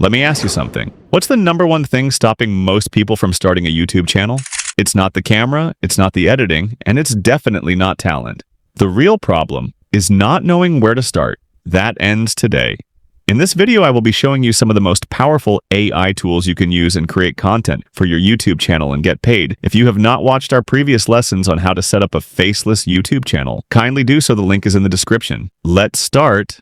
Let me ask you something. What's the number one thing stopping most people from starting a YouTube channel? It's not the camera, it's not the editing, and it's definitely not talent. The real problem is not knowing where to start. That ends today. In this video, I will be showing you some of the most powerful AI tools you can use and create content for your YouTube channel and get paid. If you have not watched our previous lessons on how to set up a faceless YouTube channel, kindly do so. The link is in the description. Let's start.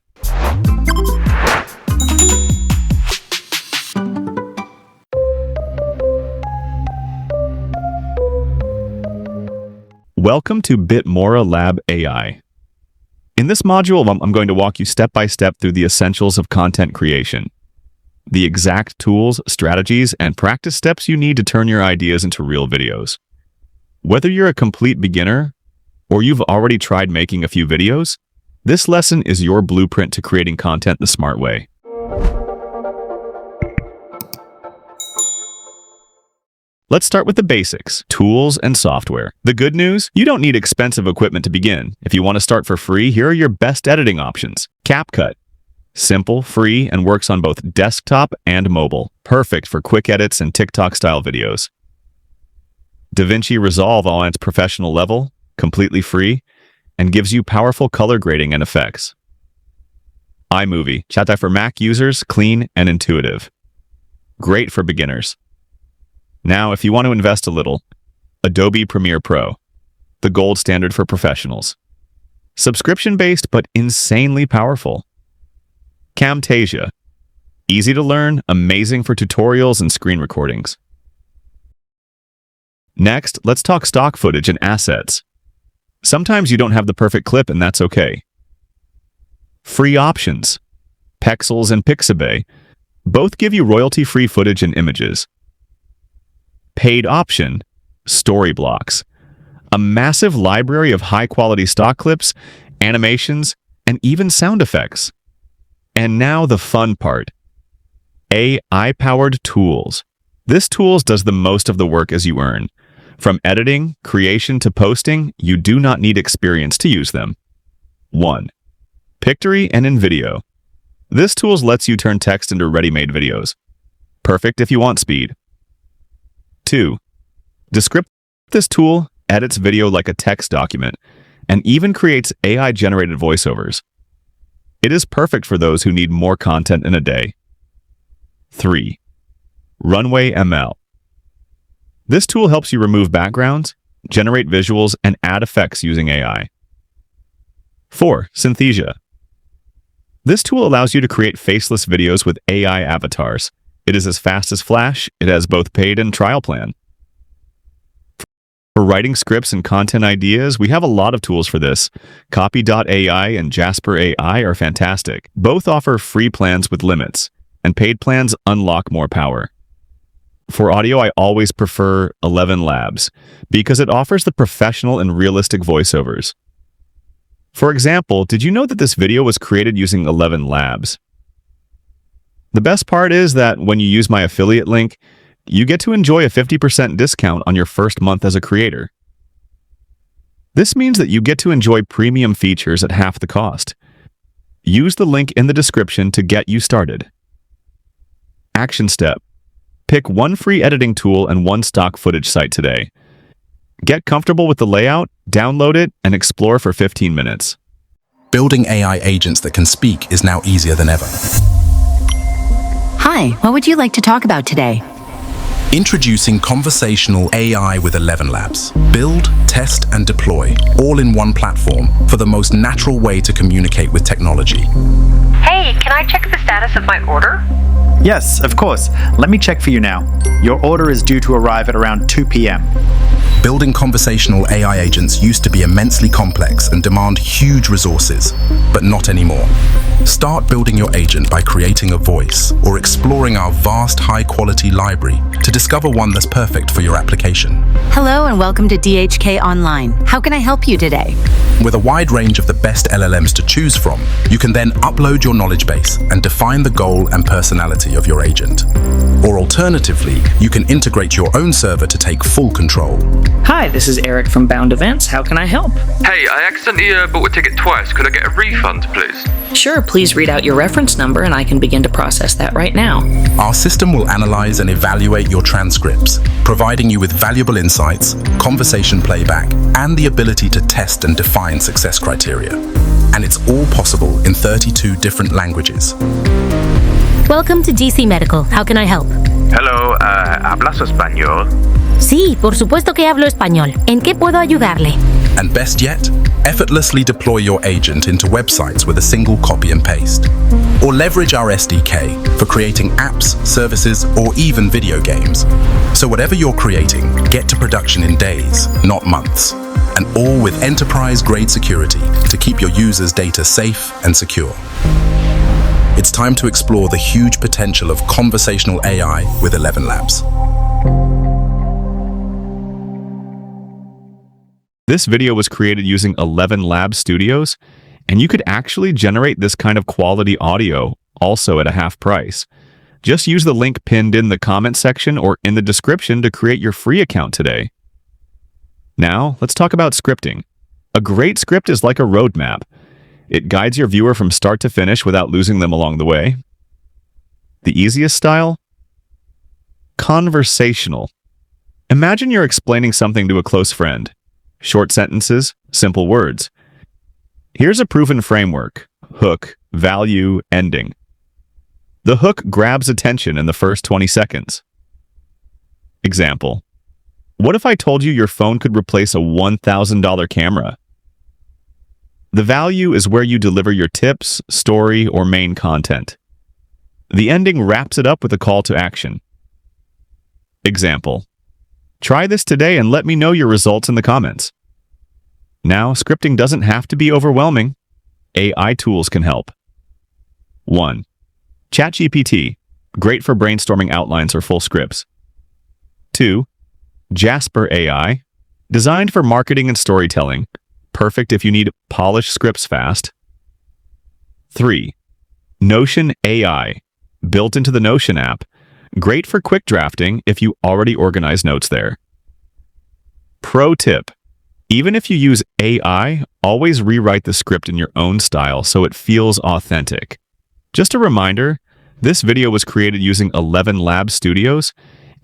Welcome to Bitmora Lab AI. In this module, I'm going to walk you step by step through the essentials of content creation, the exact tools, strategies, and practice steps you need to turn your ideas into real videos. Whether you're a complete beginner or you've already tried making a few videos, this lesson is your blueprint to creating content the smart way. Let's start with the basics, tools and software. The good news, you don't need expensive equipment to begin. If you want to start for free, here are your best editing options. CapCut. Simple, free, and works on both desktop and mobile. Perfect for quick edits and TikTok-style videos. DaVinci Resolve all at its professional level, completely free, and gives you powerful color grading and effects. iMovie, chat for Mac users, clean and intuitive. Great for beginners. Now, if you want to invest a little, Adobe Premiere Pro, the gold standard for professionals. Subscription-based, but insanely powerful. Camtasia, easy to learn, amazing for tutorials and screen recordings. Next, let's talk stock footage and assets. Sometimes you don't have the perfect clip, and that's okay. Free options, Pexels and Pixabay, both give you royalty-free footage and images. Paid option, Storyblocks, a massive library of high-quality stock clips, animations, and even sound effects. And now the fun part, AI-powered tools. This tools does the most of the work as you earn. From editing, creation to posting, you do not need experience to use them. 1. Pictory and InVideo. This tools lets you turn text into ready-made videos. Perfect if you want speed. 2. Descript. This tool edits video like a text document and even creates AI-generated voiceovers. It is perfect for those who need more content in a day. 3. Runway ML. This tool helps you remove backgrounds, generate visuals, and add effects using AI. 4. Synthesia. This tool allows you to create faceless videos with AI avatars. It is as fast as Flash. It has both paid and trial plan. For writing scripts and content ideas, we have a lot of tools for this. Copy.ai and Jasper AI are fantastic. Both offer free plans with limits, and paid plans unlock more power. For audio, I always prefer 11 Labs because it offers the professional and realistic voiceovers. For example, did you know that this video was created using 11 Labs? The best part is that when you use my affiliate link, you get to enjoy a 50% discount on your first month as a creator. This means that you get to enjoy premium features at half the cost. Use the link in the description to get you started. Action step. Pick one free editing tool and one stock footage site today. Get comfortable with the layout, download it, and explore for 15 minutes. Building AI agents that can speak is now easier than ever. Hi, what would you like to talk about today? Introducing conversational AI with 11 Labs. Build, test, and deploy, all in one platform for the most natural way to communicate with technology. Hey, can I check the status of my order? Yes, of course. Let me check for you now. Your order is due to arrive at around 2 p.m. Building conversational AI agents used to be immensely complex and demand huge resources, but not anymore. Start building your agent by creating a voice or exploring our vast high-quality library to discover one that's perfect for your application. Hello and welcome to DHK Online. How can I help you today? With a wide range of the best LLMs to choose from, you can then upload your knowledge base and define the goal and personality of your agent. Or alternatively, you can integrate your own server to take full control. Hi, this is Eric from Bound Events. How can I help? Hey, I accidentally bought a ticket twice. Could I get a refund, please? Sure, please read out your reference number and I can begin to process that right now. Our system will analyze and evaluate your transcripts, providing you with valuable insights, conversation playback, and the ability to test and define success criteria. And it's all possible in 32 different languages. Welcome to DC Medical. How can I help? Hello, ¿hablas español? Sí, por supuesto que hablo español. ¿En qué puedo ayudarle? And best yet, effortlessly deploy your agent into websites with a single copy and paste. Or leverage our SDK for creating apps, services, or even video games. So whatever you're creating, get to production in days, not months. And all with enterprise-grade security to keep your users' data safe and secure. It's time to explore the huge potential of conversational AI with 11 Labs. This video was created using 11 Lab Studios, and you could actually generate this kind of quality audio also at a half price. Just use the link pinned in the comment section or in the description to create your free account today. Now, let's talk about scripting. A great script is like a roadmap. It guides your viewer from start to finish without losing them along the way. The easiest style? Conversational. Imagine you're explaining something to a close friend. Short sentences, simple words. Here's a proven framework: hook, value, ending. The hook grabs attention in the first 20 seconds. Example: what if I told you your phone could replace a $1,000 camera? The value is where you deliver your tips, story, or main content. The ending wraps it up with a call to action. Example: try this today and let me know your results in the comments. Now, scripting doesn't have to be overwhelming. AI tools can help. 1. ChatGPT, great for brainstorming outlines or full scripts. 2. Jasper AI, designed for marketing and storytelling, perfect if you need polished scripts fast. 3. Notion AI, built into the Notion app, great for quick drafting if you already organize notes there. Pro tip: even if you use AI, always rewrite the script in your own style so it feels authentic. Just a reminder, this video was created using 11 Lab Studios,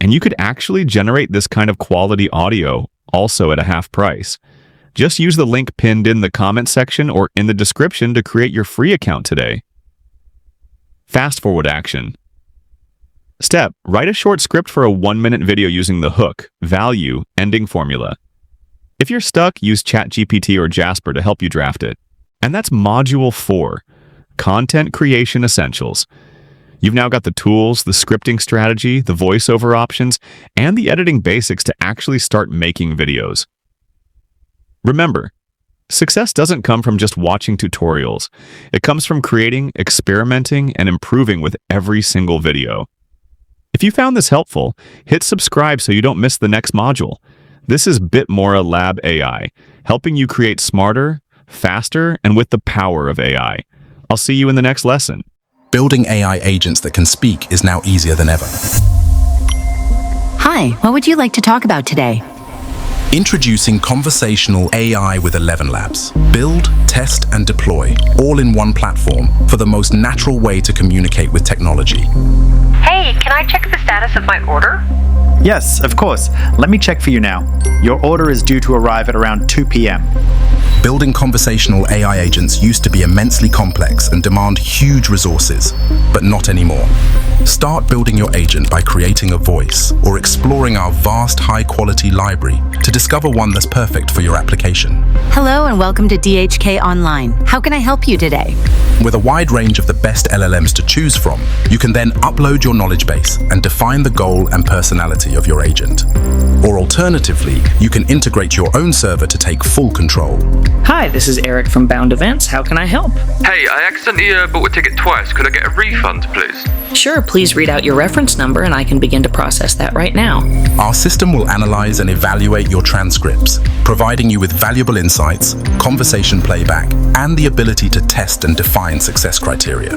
and you could actually generate this kind of quality audio also at a half price. Just use the link pinned in the comment section or in the description to create your free account today. Fast forward action. Step: write a short script for a 1-minute video using the hook, value, ending formula. If you're stuck, use ChatGPT or Jasper to help you draft it. And that's Module 4, Content Creation Essentials. You've now got the tools, the scripting strategy, the voiceover options, and the editing basics to actually start making videos. Remember, success doesn't come from just watching tutorials. It comes from creating, experimenting, and improving with every single video. If you found this helpful, hit subscribe so you don't miss the next module. This is Bitmora Lab AI, helping you create smarter, faster, and with the power of AI. I'll see you in the next lesson. Building AI agents that can speak is now easier than ever. Hi, what would you like to talk about today? Introducing conversational AI with 11 Labs. Build, test, and deploy, all in one platform for the most natural way to communicate with technology. Hey, can I check the status of my order? Yes, of course. Let me check for you now. Your order is due to arrive at around 2 p.m. Building conversational AI agents used to be immensely complex and demand huge resources, but not anymore. Start building your agent by creating a voice or exploring our vast high-quality library to discover one that's perfect for your application. Hello and welcome to DHK Online. How can I help you today? With a wide range of the best LLMs to choose from, you can then upload your knowledge base and define the goal and personality of your agent. Or alternatively, you can integrate your own server to take full control. Hi, this is Eric from Bound Events. How can I help? Hey, I accidentally bought a ticket twice. Could I get a refund, please? Sure, please read out your reference number and I can begin to process that right now. Our system will analyze and evaluate your transcripts, providing you with valuable insights, conversation playback, and the ability to test and define success criteria.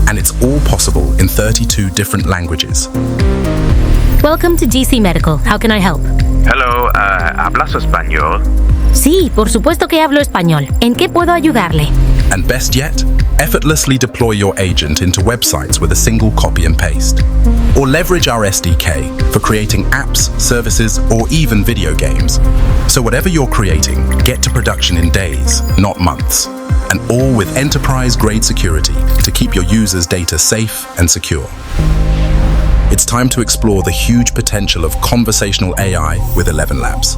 And it's all possible in 32 different languages. Welcome to GC Medical. How can I help? Hello, ¿hablas español? Sí, por supuesto que hablo español. ¿En qué puedo ayudarle? And best yet, effortlessly deploy your agent into websites with a single copy and paste. Or leverage our SDK for creating apps, services, or even video games. So whatever you're creating, get to production in days, not months. And all with enterprise-grade security to keep your users' data safe and secure. It's time to explore the huge potential of conversational AI with 11 Labs.